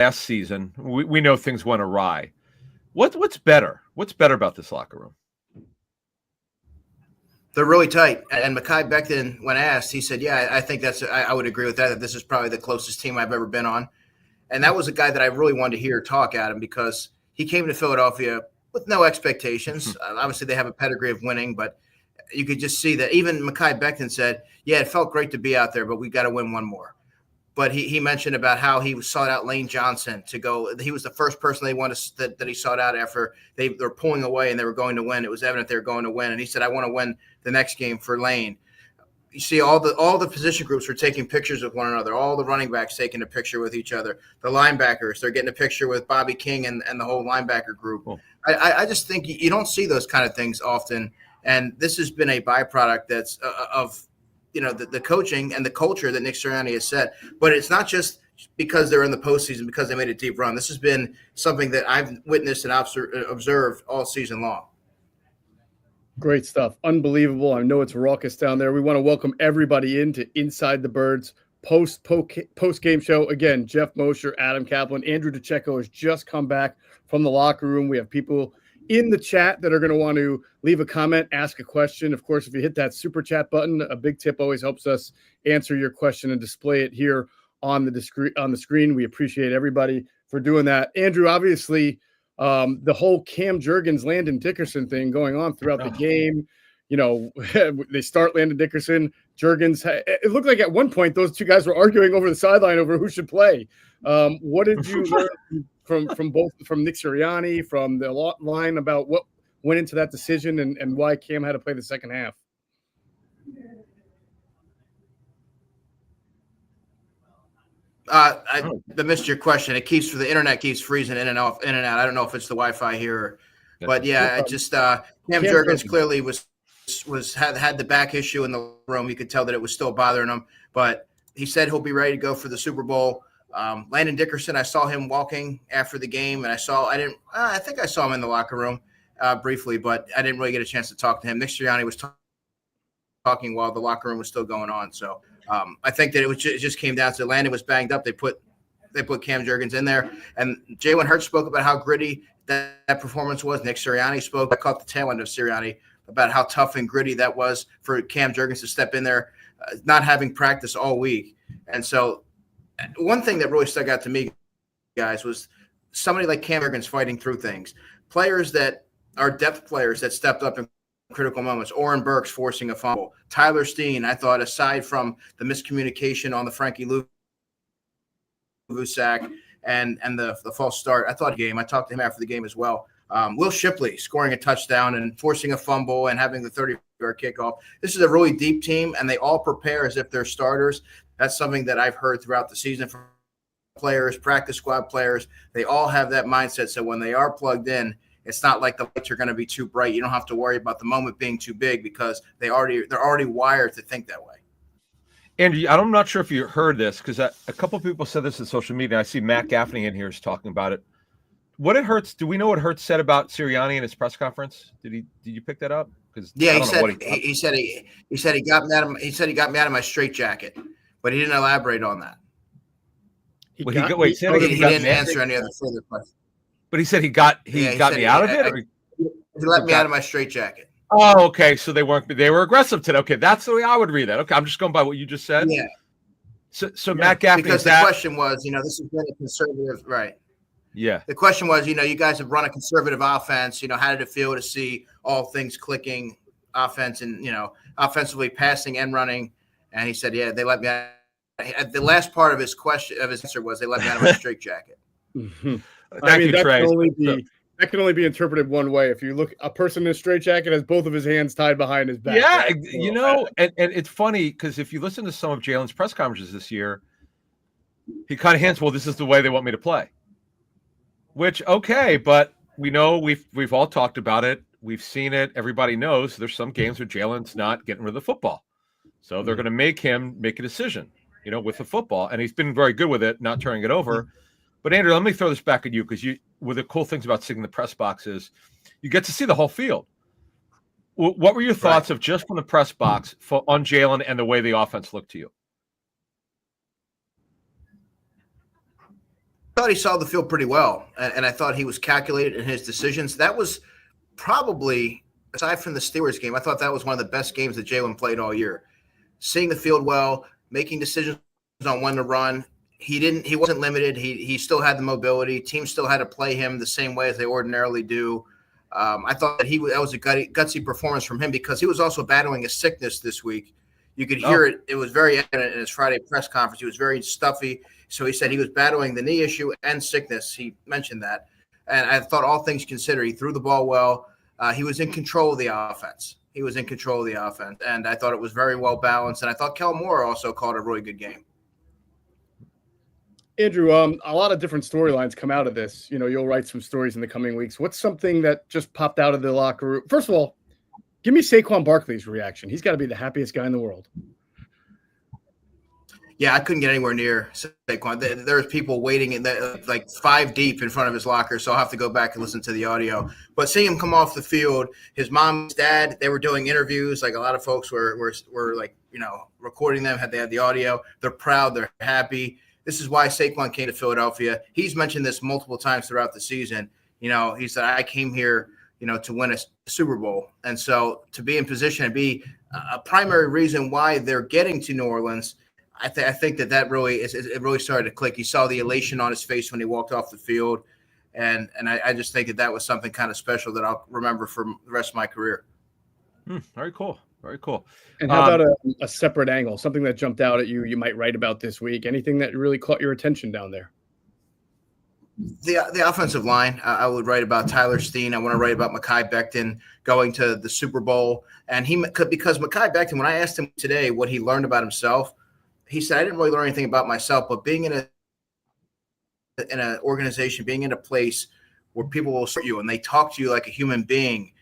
last season, we know things went awry. What's better? What's better about this locker room? They're really tight. And Mekhi Becton, when asked, he said, yeah, I think I would agree with that this is probably the closest team I've ever been on. And that was a guy that I really wanted to hear talk, Adam, because he came to Philadelphia with no expectations. Obviously, they have a pedigree of winning, but you could just see that even Mekhi Becton said, yeah, it felt great to be out there, but we got to win one more. But he mentioned about how he sought out Lane Johnson to go. He was the first person they wanted that he sought out after they were pulling away and they were going to win. It was evident they were going to win. And he said, I want to win the next game for Lane. You see all the position groups were taking pictures with one another. All the running backs taking a picture with each other. The linebackers, they're getting a picture with Bobby King and the whole linebacker group. Cool. I just think you don't see those kind of things often. And this has been a byproduct that's of the coaching and the culture that Nick Sirianni has set. But it's not just because they're in the postseason, because they made a deep run. This has been something that I've witnessed and observed all season long. Great stuff. Unbelievable. I know it's raucous down there. We want to welcome everybody into Inside the Birds post-game show. Again, Geoff Mosher, Adam Caplan, Andrew DiCecco has just come back from the locker room. We have people in the chat that are going to want to leave a comment, ask a question. Of course, if you hit that super chat button, a big tip always helps us answer your question and display it here on the screen. We appreciate everybody for doing that. Andrew, obviously, the whole Cam Jurgens, Landon Dickerson thing going on throughout the game. They start Landon Dickerson, Jurgens. It looked like at one point those two guys were arguing over the sideline over who should play. What did you learn from Nick Sirianni, from the line about what went into that decision and why Cam had to play the second half? I missed your question. The internet keeps freezing in and out. I don't know if it's the Wi-Fi here, but yeah, I just Cam Jurgens clearly had the back issue in the room. You could tell that it was still bothering him, but he said he'll be ready to go for the Super Bowl. Landon Dickerson, I saw him walking after the game, and I think I saw him in the locker room briefly, but I didn't really get a chance to talk to him. Nick Sirianni was talking while the locker room was still going on, so. I think that it just came down to Landon was banged up. They put Cam Jurgens in there, and Jalen Hurts spoke about how gritty that performance was. Nick Sirianni spoke. I caught the tail end of Sirianni about how tough and gritty that was for Cam Jurgens to step in there, not having practice all week. And so, one thing that really stuck out to me, guys, was somebody like Cam Jurgens fighting through things. Players that are depth players that stepped up in critical moments. Oren Burks forcing a fumble. Tyler Steen, I thought, aside from the miscommunication on the Frankie Louvu sack and the false start, I thought game. I talked to him after the game as well. Will Shipley scoring a touchdown and forcing a fumble and having the 30-yard kickoff. This is a really deep team, and they all prepare as if they're starters. That's something that I've heard throughout the season from players, practice squad players. They all have that mindset. So when they are plugged in, it's not like the lights are going to be too bright. You don't have to worry about the moment being too big because they're already wired to think that way. Andrew, I'm not sure if you heard this because a couple of people said this in social media. I see Matt Gaffney in here is talking about it. What did Hurts? Do we know what Hurts said about Sirianni in his press conference? Did you pick that up? Because yeah, he said he got mad at he said he got me out of my straitjacket, but he didn't elaborate on that. He didn't answer any other further questions. But he said he got me out of it. He let me out of my straitjacket. Oh, okay. So they were aggressive today. Okay, that's the way I would read that. Okay, I'm just going by what you just said. Yeah. So Matt Gaffney, because the question was, this has been a conservative, right? Yeah. The question was, you guys have run a conservative offense. How did it feel to see all things clicking, offense and offensively passing and running? And he said, yeah, they let me out. The last part of his answer was they let me out of my straitjacket. That can only be interpreted one way. If you look, a person in a straitjacket has both of his hands tied behind his back. Yeah, right? And it's funny because if you listen to some of Jalen's press conferences this year, he kind of hints, well, this is the way they want me to play. Which, okay, but we know we've all talked about it. We've seen it. Everybody knows there's some games where Jalen's not getting rid of the football. So they're going to make him make a decision, with the football. And he's been very good with it, not turning it over. But Andrew, let me throw this back at you because one of the cool things about sitting in the press box is you get to see the whole field. What were your thoughts of just from the press box on Jalen and the way the offense looked to you? thought he saw the field pretty well, and I thought he was calculated in his decisions. That was probably, aside from the Steelers game, I thought that was one of the best games that Jalen played all year. Seeing the field well, making decisions on when to run. He wasn't limited. He still had the mobility. Teams still had to play him the same way as they ordinarily do. I thought that that was a gutsy performance from him because he was also battling a sickness this week. You could hear it. It was very evident in his Friday press conference. He was very stuffy. So he said he was battling the knee issue and sickness. He mentioned that. And I thought all things considered, he threw the ball well. He was in control of the offense. And I thought it was very well balanced. And I thought Kel Moore also called a really good game. Andrew, a lot of different storylines come out of this. You'll write some stories in the coming weeks. What's something that just popped out of the locker room? First of all, give me Saquon Barkley's reaction. He's got to be the happiest guy in the world. Yeah, I couldn't get anywhere near Saquon. There's people waiting like 5 deep in front of his locker, so I'll have to go back and listen to the audio. But seeing him come off the field, his mom, his dad, they were doing interviews. Like a lot of folks were like, recording them. They had the audio. They're proud. They're happy. This is why Saquon came to Philadelphia. He's mentioned this multiple times throughout the season. He said, I came here, to win a Super Bowl. And so to be in position and be a primary reason why they're getting to New Orleans, I think that really it really started to click. You saw the elation on his face when he walked off the field. And I just think that was something kind of special that I'll remember for the rest of my career. Very cool. Very cool. And how about a separate angle, something that jumped out at you might write about this week? Anything that really caught your attention down there? The offensive line, I would write about Tyler Steen. I want to write about Mekhi Becton going to the Super Bowl. And because Mekhi Becton, when I asked him today what he learned about himself, he said, I didn't really learn anything about myself, but being in an organization, being in a place where people will support you and they talk to you like a human being,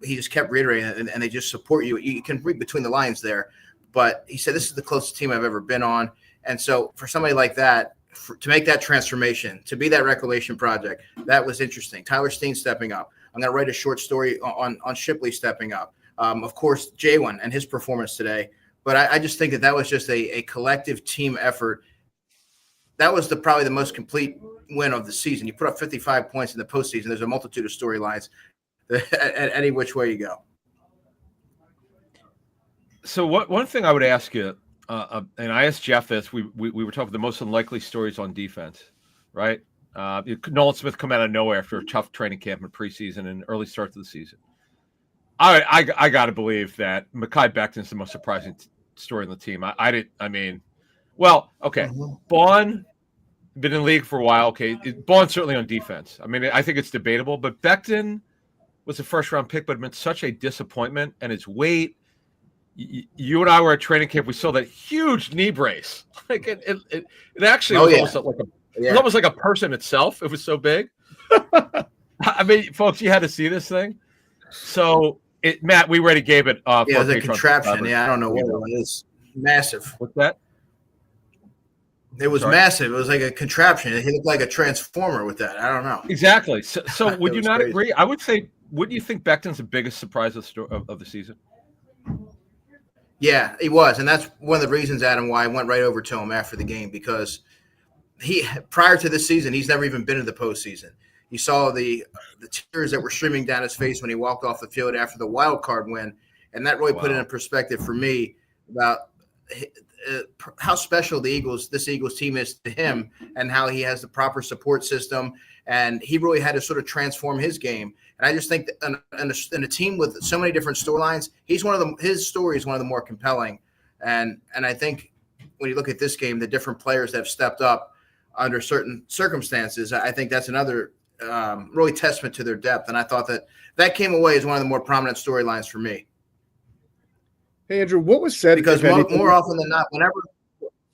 he just kept reiterating and they just support you. You can read between the lines there. But he said, this is the closest team I've ever been on. And so for somebody like that, to make that transformation, to be that reclamation project, that was interesting. Tyler Steen stepping up. I'm going to write a short story on Shipley stepping up. Of course, Jalen and his performance today. But I just think that was just a collective team effort. That was probably the most complete win of the season. You put up 55 points in the postseason. There's a multitude of storylines at any which way you go. So one thing I would ask you, and I asked Jeff this, we were talking the most unlikely stories on defense, right? Nolan Smith come out of nowhere after a tough training camp in preseason and early start to the season. I got to believe that Mekhi Becton is the most surprising story on the team. Okay. Bond been in the league for a while. Okay. Bond certainly on defense. I mean, I think it's debatable, but Becton was a first-round pick, but been such a disappointment. And his weight, you and I were at training camp. We saw that huge knee brace. Like it actually was almost like a person itself. It was so big. I mean, folks, you had to see this thing. So, Matt, we already gave it. It was a contraption. I don't know what it is. Massive. What's that? It was massive. It was like a contraption. He looked like a transformer with that. I don't know. Exactly. So would you not agree? I would say, wouldn't you think Becton's the biggest surprise of the season? Yeah, he was. And that's one of the reasons, Adam, why I went right over to him after the game, because prior to this season, he's never even been in the postseason. You saw the tears that were streaming down his face when he walked off the field after the wild card win. And that really put it in perspective for me about how special this Eagles team is to him and how he has the proper support system. And he really had to sort of transform his game. And I just think that in a team with so many different storylines, his story is one of the more compelling. And I think when you look at this game, the different players that have stepped up under certain circumstances, I think that's another really testament to their depth. And I thought that came away as one of the more prominent storylines for me. Hey, Andrew, what was said? Because more often than not,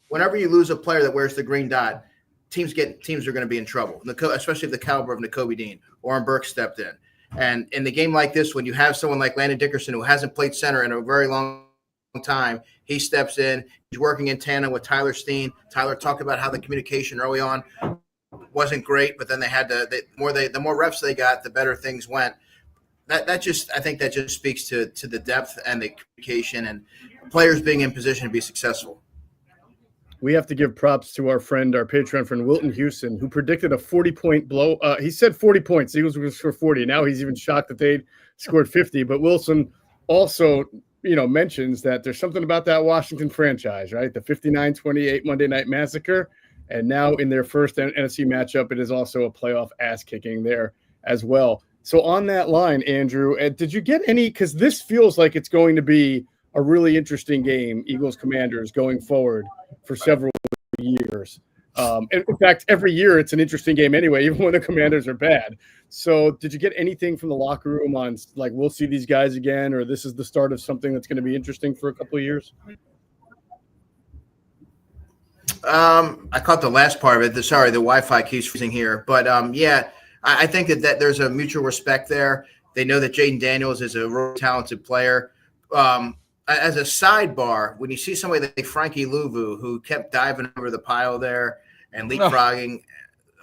whenever you lose a player that wears the green dot, teams are going to be in trouble, especially the caliber of Nakobe Dean. Oren Burks stepped in. And in the game like this, when you have someone like Landon Dickerson who hasn't played center in a very long time, he steps in. He's working in tandem with Tyler Steen. Tyler talked about how the communication early on wasn't great, but then the more reps they got, the better things went. I think that just speaks to the depth and the communication and players being in position to be successful. we have to give props to our Patreon friend, Wilton Houston, who predicted a 40-point blow. He said 40 points. The Eagles were going to score 40. Now he's even shocked that they scored 50. But Wilson also, mentions that there's something about that Washington franchise, right? The 59-28 Monday Night Massacre. And now in their first NFC matchup, it is also a playoff ass-kicking there as well. So on that line, Andrew, did you get any – because this feels like it's going to be a really interesting game, Eagles-Commanders, going forward for several years. In fact, every year it's an interesting game anyway, even when the Commanders are bad. So did you get anything from the locker room on, like, we'll see these guys again, or this is the start of something that's going to be interesting for a couple of years? I caught the last part of it. Sorry, the Wi-Fi keeps freezing here. But, I think that there's a mutual respect there. They know that Jaden Daniels is a really talented player. As a sidebar, when you see somebody like Frankie Louvu, who kept diving over the pile there and leapfrogging,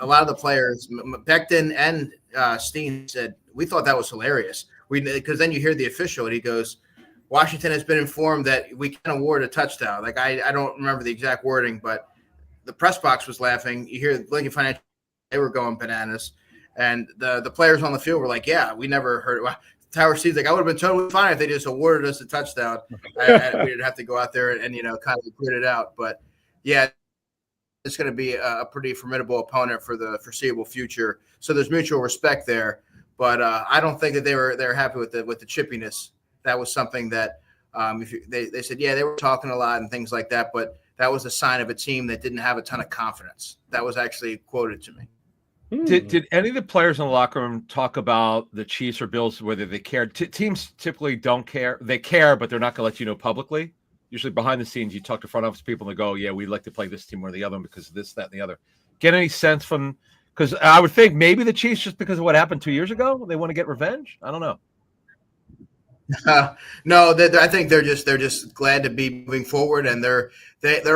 a lot of the players, Becton and Steen, said, we thought that was hilarious. Because then you hear the official, and he goes, Washington has been informed that we can award a touchdown. Like, I don't remember the exact wording, but the press box was laughing. You hear Lincoln Financial, they were going bananas. And the players on the field were like, yeah, we never heard it. Tower Steve's like, I would have been totally fine if they just awarded us a touchdown. And we didn't have to go out there and kind of put it out. But, yeah, it's going to be a pretty formidable opponent for the foreseeable future. So there's mutual respect there. But I don't think that they're happy with the chippiness. That was something that they said, yeah, they were talking a lot and things like that. But that was a sign of a team that didn't have a ton of confidence. That was actually quoted to me. Did any of the players in the locker room talk about the Chiefs or Bills, whether they cared? Teams typically don't care. They care, but they're not going to let you know publicly. Usually behind the scenes, you talk to front office people and they go, yeah, we'd like to play this team or the other one because of this, that, and the other. Get any sense from – because I would think maybe the Chiefs, just because of what happened 2 years ago, they want to get revenge? I don't know. No, I think they're just glad to be moving forward, and they're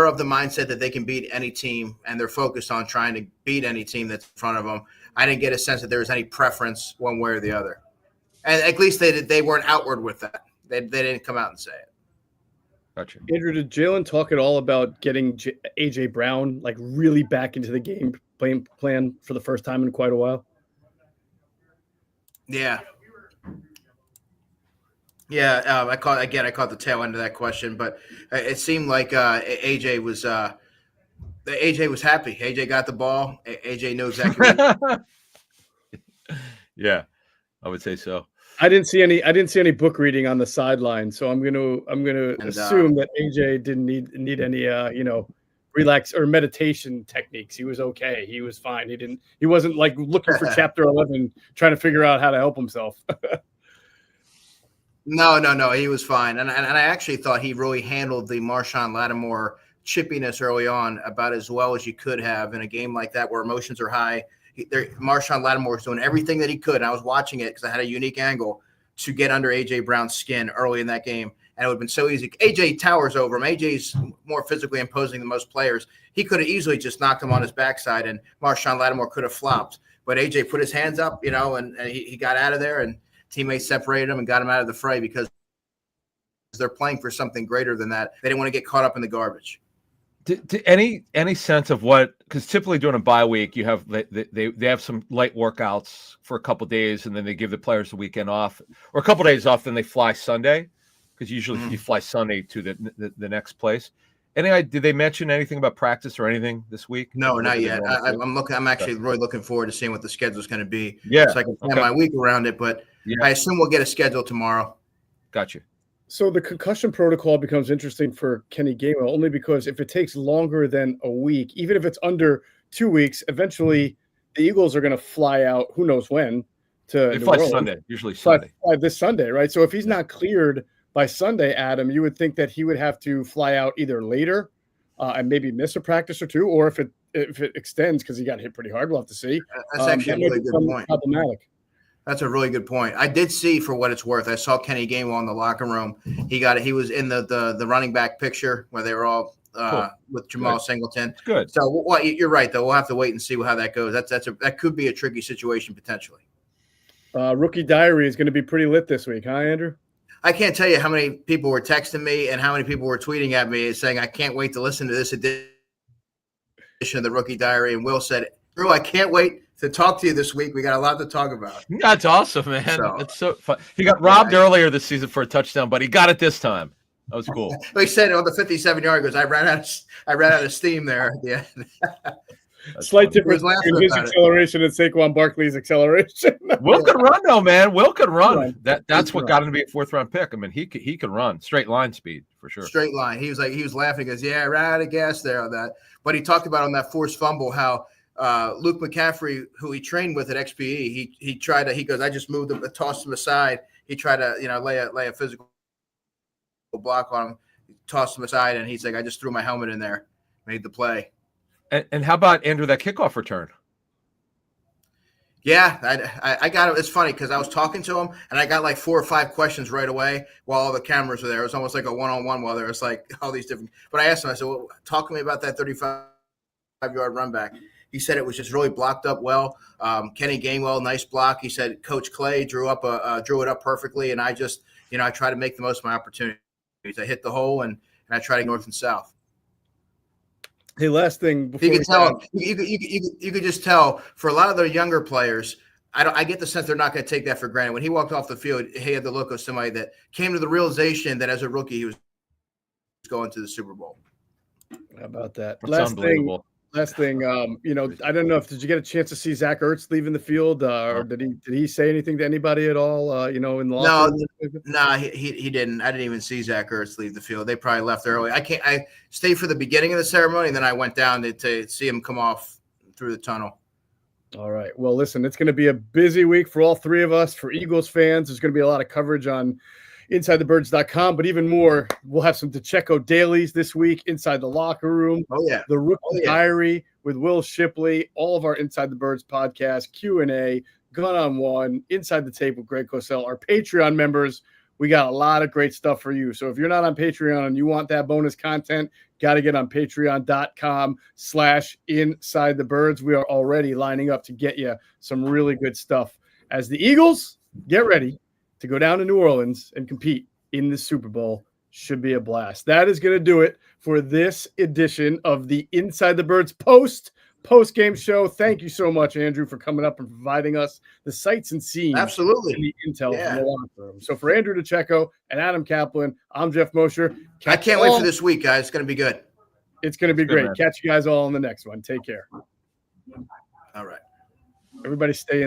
of the mindset that they can beat any team, and they're focused on trying to beat any team that's in front of them. I didn't get a sense that there was any preference one way or the other, and at least they weren't outward with that. They didn't come out and say it. Gotcha. Andrew, did Jalen talk at all about getting AJ Brown like really back into the game plan for the first time in quite a while? Yeah. Yeah, I caught the tail end of that question, but it seemed like AJ was happy. AJ got the ball. AJ knows exactly. Yeah, I would say so. I didn't see any book reading on the sideline, so I'm gonna assume that AJ didn't need any relax or meditation techniques. He was okay. He was fine. He wasn't like looking for chapter 11 trying to figure out how to help himself. No, he was fine. And I actually thought he really handled the Marshawn Lattimore chippiness early on about as well as you could have in a game like that where emotions are high. Marshawn Lattimore was doing everything that he could. And I was watching it because I had a unique angle to get under A.J. Brown's skin early in that game. And it would have been so easy. A.J. towers over him. A.J.'s more physically imposing than most players. He could have easily just knocked him on his backside, and Marshawn Lattimore could have flopped. But A.J. put his hands up, and he got out of there, and teammates separated him and got him out of the fray because they're playing for something greater than that. They didn't want to get caught up in the garbage. Any sense of what? Because typically during a bye week, you have they have some light workouts for a couple of days, and then they give the players the weekend off, or a couple of days off. Then they fly Sunday, because usually you fly Sunday to the next place. Did they mention anything about practice or anything this week? No, not yet. I'm actually really looking forward to seeing what the schedule is going to be. Yeah, so I can plan my week around it. But I assume we'll get a schedule tomorrow. Gotcha. So the concussion protocol becomes interesting for Kenny Gainwell only because if it takes longer than a week, even if it's under 2 weeks, eventually the Eagles are going to fly out. Who knows when? They fly Sunday, usually Sunday. Fly this Sunday, right? So if he's not cleared by Sunday, Adam, you would think that he would have to fly out either later and maybe miss a practice or two, or if it extends because he got hit pretty hard, we'll have to see. That's actually a really good point. Problematic. That's a really good point. I did see, for what it's worth, I saw Kenny Gainwell in the locker room. He was in the running back picture where they were all with Jamal Singleton. Good. So you're right, though. We'll have to wait and see how that goes. That could be a tricky situation potentially. Rookie Diary is going to be pretty lit this week, huh, Andrew? I can't tell you how many people were texting me and how many people were tweeting at me saying, I can't wait to listen to this edition of the Rookie Diary, and Will said, Drew, I can't wait to talk to you this week. We got a lot to talk about. That's awesome, man. That's so fun. He got robbed earlier this season for a touchdown, but he got it this time. That was cool. He said on the 57-yard, goes, I ran out of steam there. Yeah. Slight difference between his acceleration and Saquon Barkley's acceleration. Will could run though, man. Will could run. That's what got him to be a 4th-round pick. I mean, he could run straight line speed for sure. Straight line. He was laughing. He goes, yeah, I ran out of gas there on that. But he talked about on that forced fumble how Luke McCaffrey, who he trained with at XPE, he tried to. He goes, I just moved him, tossed him aside. He tried to lay a physical block on him, tossed him aside, and he's like, I just threw my helmet in there, made the play. And how about Andrew, that kickoff return? Yeah, I got it. It's funny because I was talking to him and I got like 4 or 5 questions right away while all the cameras were there. It was almost like a one-on-one while there was like all these different. But I asked him, I said, well, talk to me about that 35-yard run back. He said it was just really blocked up well. Kenny Gainwell, nice block. He said Coach Clay drew it up perfectly, and I just, I try to make the most of my opportunities. I hit the hole and I try to go north and south. Hey, last thing before you could tell, you could just tell for a lot of the younger players. I get the sense they're not going to take that for granted. When he walked off the field, he had the look of somebody that came to the realization that as a rookie he was going to the Super Bowl. How about that? That's unbelievable. Last thing, I don't know did you get a chance to see Zach Ertz leaving the field, or did he say anything to anybody at all? In the locker room? No, he didn't. I didn't even see Zach Ertz leave the field. They probably left early. I stayed for the beginning of the ceremony, and then I went down to see him come off through the tunnel. All right. Well, listen, it's going to be a busy week for all 3 of us. For Eagles fans, there's going to be a lot of coverage on InsideTheBirds.com, but even more, we'll have some DiCecco dailies this week, Inside the Locker Room. Oh, yeah. The Rookie Diary with Will Shipley, all of our Inside the Birds podcast, Q&A, Gun on One, Inside the Tape with Greg Cosell. Our Patreon members, we got a lot of great stuff for you. So if you're not on Patreon and you want that bonus content, got to get on patreon.com/InsideTheBirds. We are already lining up to get you some really good stuff. As the Eagles get ready to go down to New Orleans and compete in the Super Bowl, should be a blast. That is going to do it for this edition of the Inside the Birds post-game show. Thank you so much, Andrew, for coming up and providing us the sights and scenes. Absolutely. And the intel from the locker room. So for Andrew DiCecco and Adam Caplan, I'm Geoff Mosher. I can't wait for this week, guys. It's going to be good. It's going to be great. Man. Catch you guys all in the next one. Take care. All right. Everybody stay in.